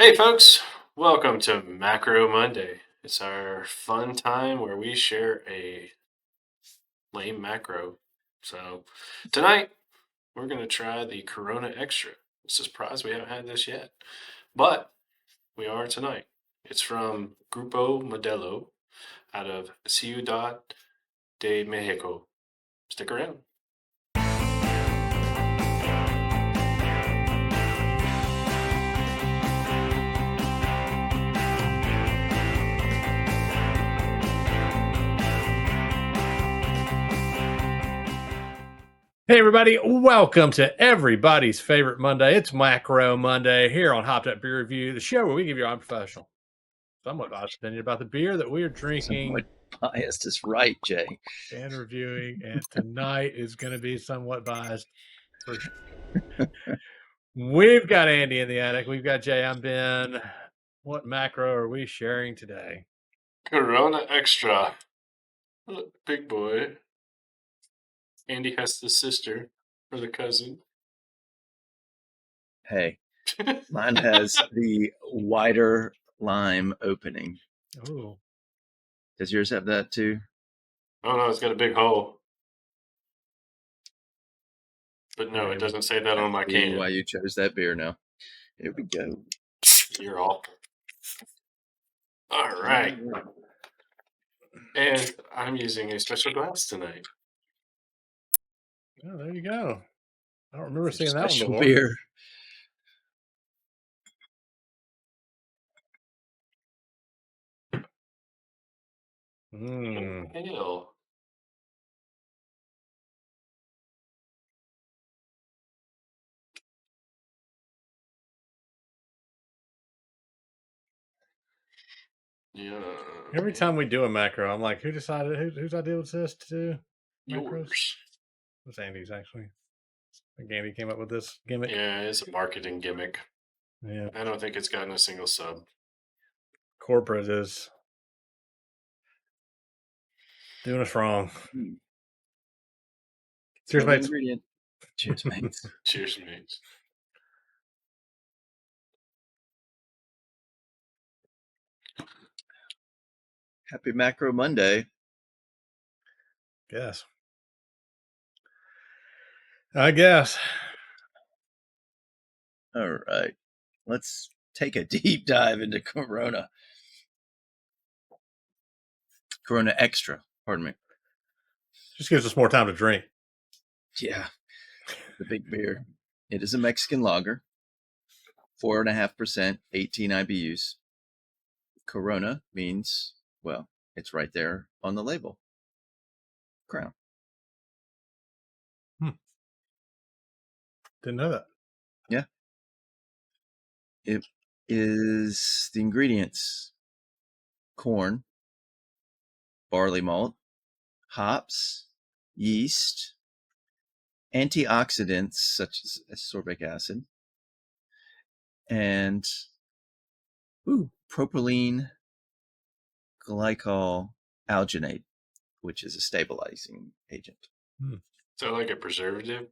Hey folks, welcome to Macro Monday. It's our fun time where we share a lame macro. So tonight we're going to try the Corona Extra. It's a surprise we haven't had this yet, but we are tonight. It's from Grupo Modelo out of Ciudad de Mexico. Stick around. Hey everybody, welcome to everybody's favorite Monday. It's Macro Monday here on Hopped Up Beer Review, the show where we give you our unprofessional, somewhat biased opinion about the beer that we are drinking. Somewhat biased is right, Jay. And reviewing, and tonight is going to be somewhat biased. We've got Andy in the attic. We've got Jay. I'm Ben. What macro are we sharing today? Corona Extra. Big boy. Andy has the sister or the cousin. Hey, mine has the wider lime opening. Oh, Does yours have that too? Oh no, it's got a big hole. But no, it doesn't say that on my can. Why you chose that beer now. Here we go. You're awful. All right. And I'm using a special glass tonight. oh, there you go. I don't remember seeing that one Special before. beer. Hell. Yeah. Every time we do a macro, I'm like, who decided? Whose idea was this to do macros? Yours. It was Andy's, actually. I think Andy came up with this gimmick. Yeah, it's a marketing gimmick. Yeah. I don't think it's gotten a single sub. Corporate is doing us wrong. Cheers, mates. Ingredient. Cheers, mates. Cheers, mates. Happy Macro Monday. Yes. I guess. All right. Let's take a deep dive into Corona. Corona Extra, pardon me. Just gives us more time to drink. Yeah, the big beer. It is a Mexican lager, 4.5%, 18 IBUs. Corona means, well, it's right there on the label. Crown. Didn't know that. Yeah. It is the ingredients: corn, barley malt, hops, yeast, antioxidants such as ascorbic acid, and propylene glycol alginate, which is a stabilizing agent. So like a preservative?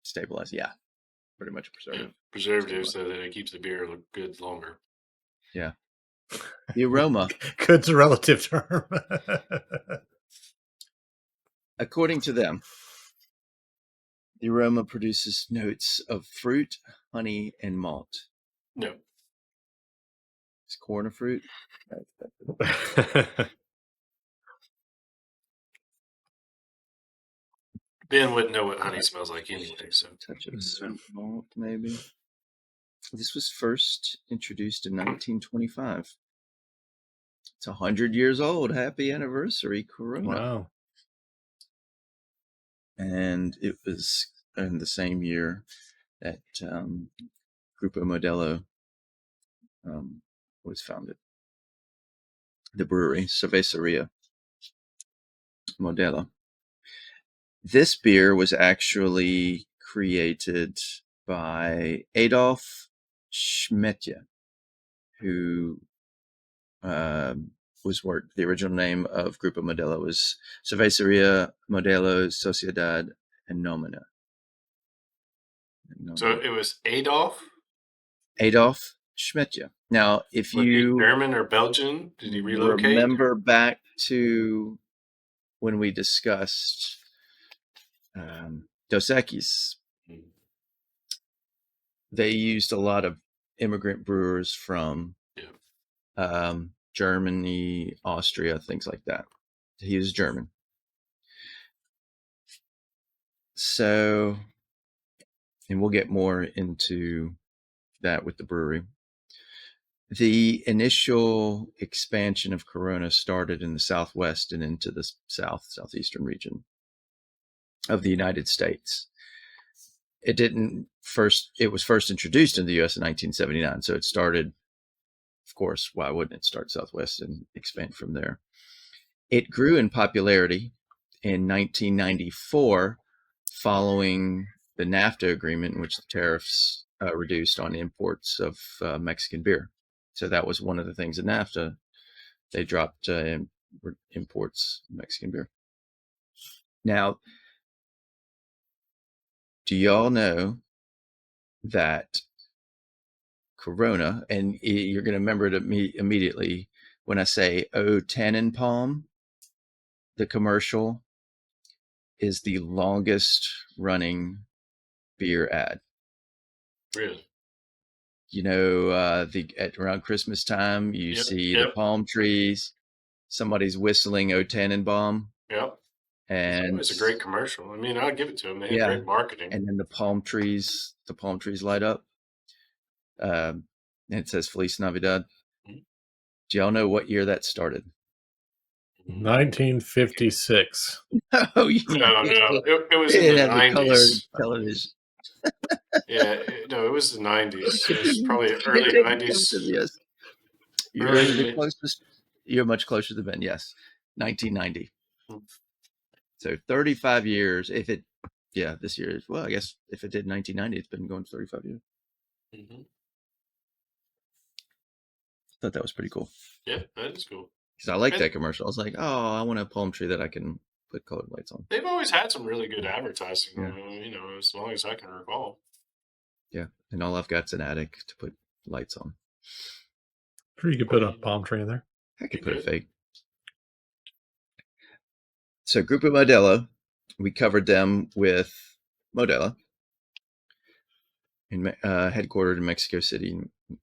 Stabilize, yeah. Pretty much a preservative. Yeah, preservative so that it keeps the beer good longer. Yeah. The aroma. Good's a relative term. According to them, the aroma produces notes of fruit, honey, and malt. No. Is corn a fruit? Ben wouldn't know what honey smells like anyway. So touch of sweet malt, maybe. This was first introduced in 1925. It's 100 years old. Happy anniversary, Corona. Wow. And it was in the same year that Grupo Modelo was founded. The brewery, Cerveceria Modelo. This beer was actually created by Adolf Schmetje, who the original name of Grupo Modelo was Cerveceria Modelo Sociedad Anónima. So it was Adolf? Adolf Schmidtje. Now, if Was he you German or Belgian? Did he relocate? remember back to when we discussed Dos Equis, they used a lot of immigrant brewers from Germany, Austria, things like that. He was German. So, and we'll get more into that with the brewery. The initial expansion of Corona started in the Southwest and into the southeastern region of the United States. It was first introduced in the U.S. in 1979. So it started, of course, why wouldn't it start Southwest and expand from there? It grew in popularity in 1994 following the NAFTA agreement, in which the tariffs reduced on imports of Mexican beer. So that was one of the things in NAFTA. They dropped imports of Mexican beer. Now, do y'all know that Corona, and you're going to remember it immediately when I say "Oh Tannenbaum," the commercial is the longest running beer ad. Really? You know, around Christmas time, you see the palm trees. Somebody's whistling "Oh Tannenbaum." Yep. And it's a great commercial. I mean, I'll give it to them. They have great marketing. And then the palm trees light up. And it says Feliz Navidad. Mm-hmm. Do y'all know what year that started? 1956. No. It was in the 90s. Television. It was the 90s. It was probably early 90s. Yes. You're closest. You're much closer to Ben. Yes. 1990. So 35 years. This year, well, I guess if it did 1990, it's been going 35 years. Mm-hmm. Thought that was pretty cool. Yeah, that is cool. Because I like that commercial. I was like, oh, I want a palm tree that I can put colored lights on. They've always had some really good advertising, as long as I can recall. Yeah, and all I've got is an attic to put lights on. You could put a palm tree in there. I could put a fake. So Grupo Modelo, we covered them with Modelo, headquartered in Mexico City,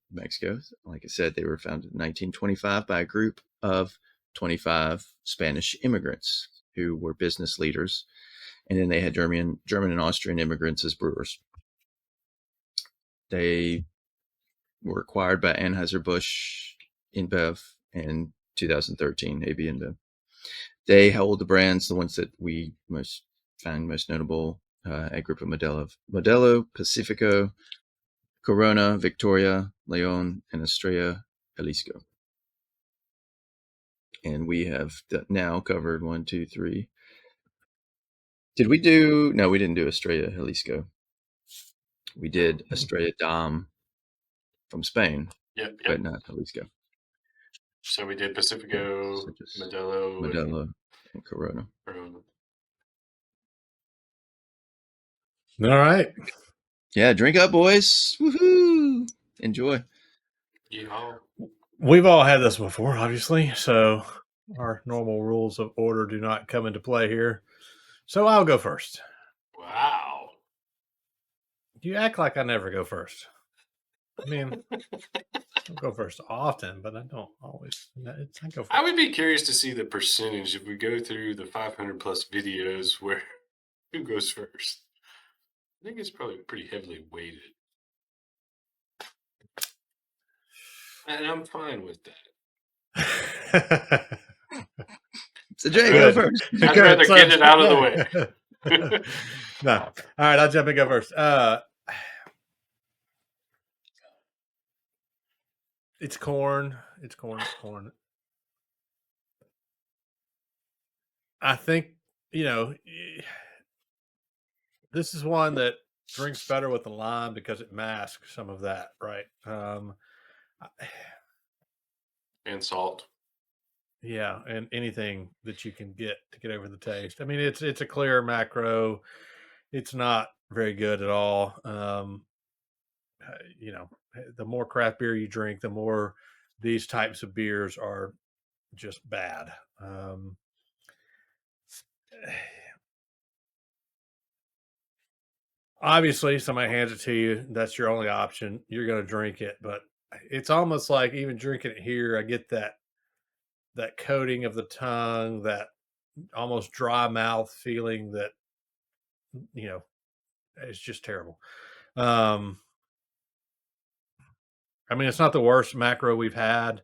Mexico. Like I said, they were founded in 1925 by a group of 25 Spanish immigrants who were business leaders. And then they had German and Austrian immigrants as brewers. They were acquired by Anheuser-Busch InBev in 2013, AB InBev. They hold the brands, the ones that we find most notable at Grupo Modelo. Modelo, Pacifico, Corona, Victoria, Leon, and Estrella Jalisco. And we have now covered 1, 2, 3. Did we do? No, we didn't do Estrella Jalisco. We did Estrella Damm from Spain, but not Jalisco. So we did Pacifico, Modelo, and Corona. All right. Yeah, drink up, boys. Woohoo! Enjoy. Yeah. We've all had this before, obviously, so our normal rules of order do not come into play here. So I'll go first. Wow. You act like I never go first. I mean, I don't go first often, but I don't always. I go first. I would be curious to see the percentage if we go through the 500 plus videos where who goes first. I think it's probably pretty heavily weighted. And I'm fine with that. So Jay, go first. I'd rather get it out of the way. No. All right, I'll jump and go first. It's corn. It's corn. I think, this is one that drinks better with the lime because it masks some of that, right? And salt. Yeah, and anything that you can get to get over the taste. I mean, it's a clear macro. It's not very good at all. the more craft beer you drink, the more these types of beers are just bad. Obviously, somebody hands it to you, that's your only option. You're going to drink it, but it's almost like even drinking it here, I get that coating of the tongue, that almost dry mouth feeling that it's just terrible. I mean, it's not the worst macro we've had,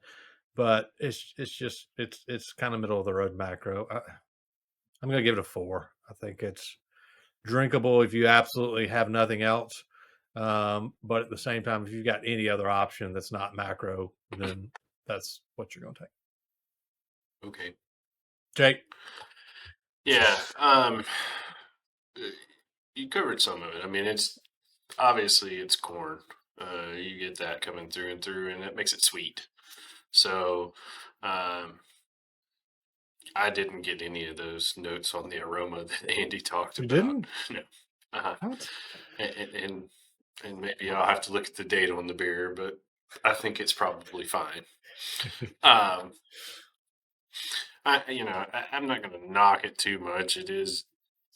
but it's kind of middle of the road macro. I'm going to give it a 4. I think it's drinkable if you absolutely have nothing else. But at the same time, if you've got any other option that's not macro, then that's what you're going to take. Okay. Jake? Yeah. You covered some of it. I mean, it's corn. You get that coming through and through, and that makes it sweet. So, I didn't get any of those notes on the aroma that Andy talked You about. didn't? No. What? And maybe I'll have to look at the date on the beer, but I think it's probably fine. I'm not going to knock it too much. It is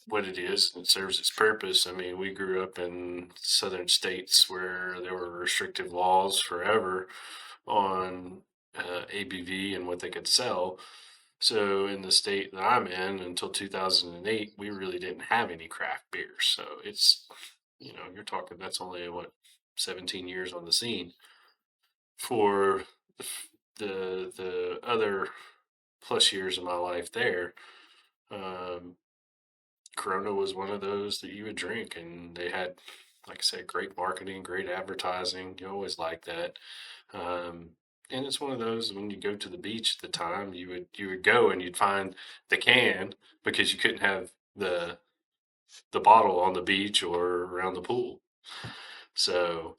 what it is. It serves its purpose. I mean, we grew up in southern states where there were restrictive laws forever on ABV and what they could sell. So in the state that I'm in, until 2008, we really didn't have any craft beers. So it's, you're talking, that's only 17 years on the scene. For the other plus years of my life there, Corona was one of those that you would drink, and they had, like I said, great marketing, great advertising. You always like that. And it's one of those, when you go to the beach at the time, you would go and you'd find the can because you couldn't have the bottle on the beach or around the pool. So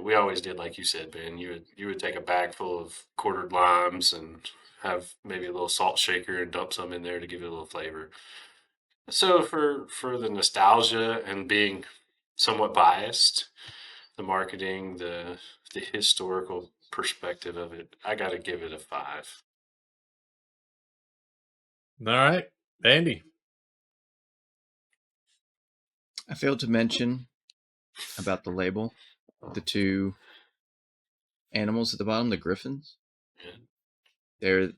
we always did, like you said, Ben. You would take a bag full of quartered limes and have maybe a little salt shaker and dump some in there to give it a little flavor. So for the nostalgia and being somewhat biased, the marketing, the historical perspective of it, I got to give it a 5. All right, Andy. I failed to mention about the label, the 2 animals at the bottom, the griffins. Yeah. They're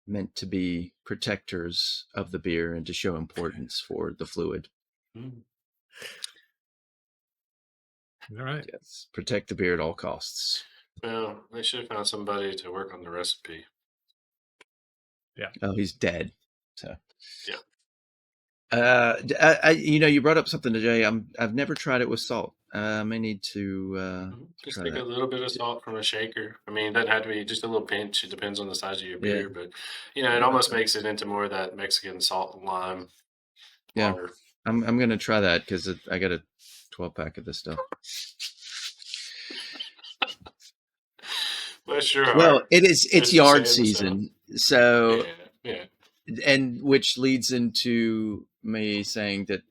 meant to be protectors of the beer and to show importance for the fluid. All right. Yes, protect the beer at all costs. Well, they should have found somebody to work on the recipe. Yeah. Oh, he's dead. So. Yeah. You brought up something today. I've never tried it with salt. I may need to just try take that. a little bit of salt from a shaker. I mean, it doesn't have to be just a little pinch. It depends on the size of your beer, but it almost makes it into more of that Mexican salt and lime water. I'm gonna try that because I got a 12-pack of this stuff. Bless your heart. Well, it's yard season, so yeah. And which leads into me saying that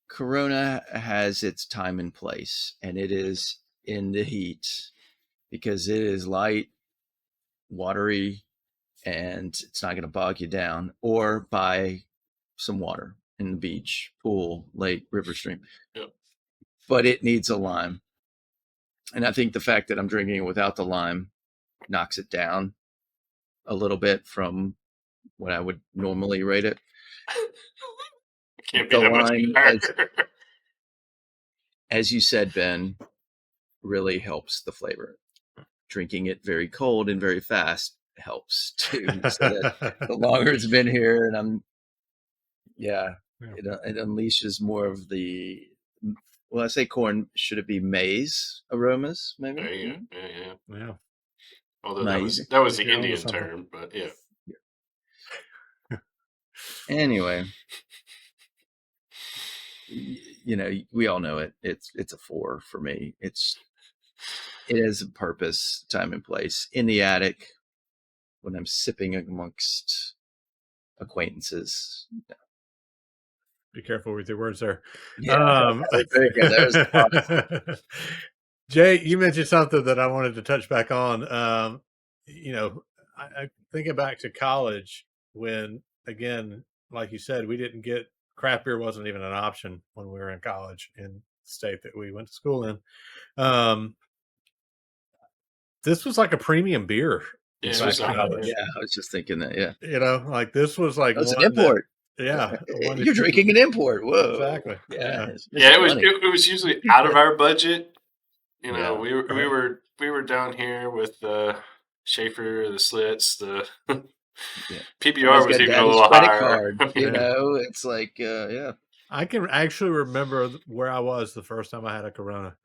Corona has its time and place, and it is in the heat because it is light, watery, and it's not going to bog you down. Or buy some water in the beach, pool, lake, river, stream. Yep. But it needs a lime. And I think the fact that I'm drinking it without the lime knocks it down a little bit from what I would normally rate it. Can't be that much better. As you said, Ben, really helps the flavor. Drinking it very cold and very fast helps too. So that the longer it's been here, and it unleashes more of the. Well, I say corn. Should it be maize aromas? Maybe. Yeah. Although maize. that was the Indian term, but yeah. Anyway, we all know it. It's a 4 for me. It has a purpose, time and place. In the attic, when I'm sipping amongst acquaintances. Be careful with your words there. Yeah, Jay, you mentioned something that I wanted to touch back on. I thinking back to college when, again, like you said, we didn't get craft beer wasn't even an option when we were in college in the state that we went to school in. This was like a premium beer. Yeah, it back was a then. high Yeah, I was just thinking that. Yeah, Like this was like it's an one that, import. one You're drinking an import. Whoa, exactly. Yeah, Yeah, it's money. it was usually out of our budget. You know, Yeah, we were down here with the Schaefer, the Slits, the Yeah. PBR was Got even a daddy's little credit higher. card. I mean, It's like yeah. I can actually remember where I was the first time I had a Corona.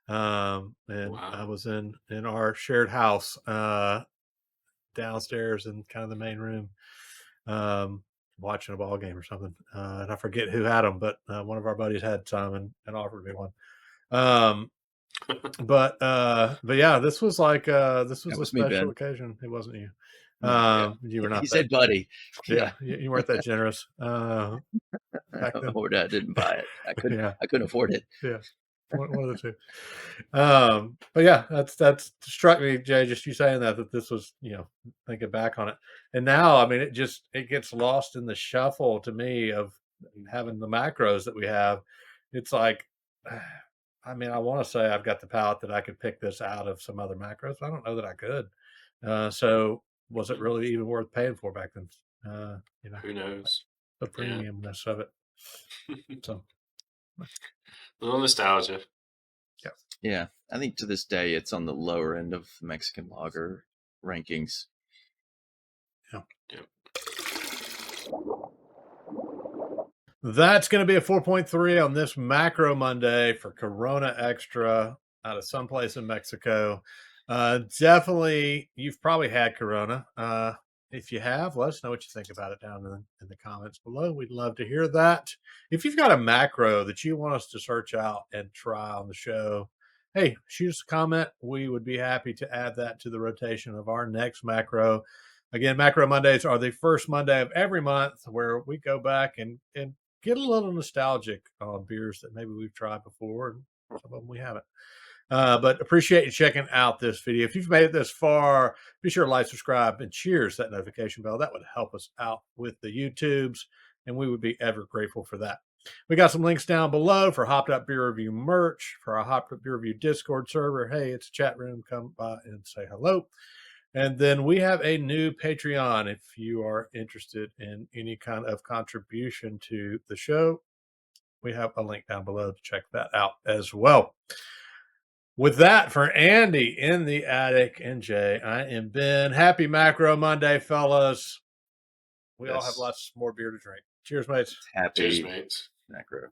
And wow. I was in our shared house downstairs in kind of the main room, watching a ball game or something. And I forget who had them, but one of our buddies had some and offered me one. But yeah, this was like this was That a was me, special Ben. occasion. It wasn't you. Yeah. You were not. He said, "Buddy." Yeah, you weren't that generous back then. Or I didn't buy it. I Yeah, couldn't afford it. yeah. One of the two. But yeah, that's struck me, Jay, just you saying that this was, thinking back on it. And now, I mean, it gets lost in the shuffle to me of having the macros that we have. It's like, I mean, I want to say I've got the palate that I could pick this out of some other macros, but I don't know that I could. So was it really even worth paying for back then? Who knows? The premiumness of it. So A little nostalgia. Yeah, I think to this day it's on the lower end of Mexican lager rankings. Yeah. Yep. That's going to be a 4.3 on this Macro Monday for Corona Extra out of someplace in Mexico. Definitely, you've probably had Corona. If you have, let us know what you think about it down in the comments below. We'd love to hear that. If you've got a macro that you want us to search out and try on the show, hey, shoot us a comment. We would be happy to add that to the rotation of our next macro. Again, Macro Mondays are the first Monday of every month where we go back and get a little nostalgic on beers that maybe we've tried before, and some of them we haven't. But appreciate you checking out this video. If you've made it this far, be sure to like, subscribe, and cheers that notification bell. That would help us out with the YouTubes, and we would be ever grateful for that. We got some links down below for Hopped Up Beer Review merch, for our Hopped Up Beer Review Discord server. Hey, it's a chat room. Come by and say hello. And then we have a new Patreon. If you are interested in any kind of contribution to the show, we have a link down below to check that out as well. With that, for Andy in the attic and Jay, I am Ben. Happy Macro Monday, fellas. We all have lots more beer to drink. Cheers, mates. Happy Cheers, mates. macro.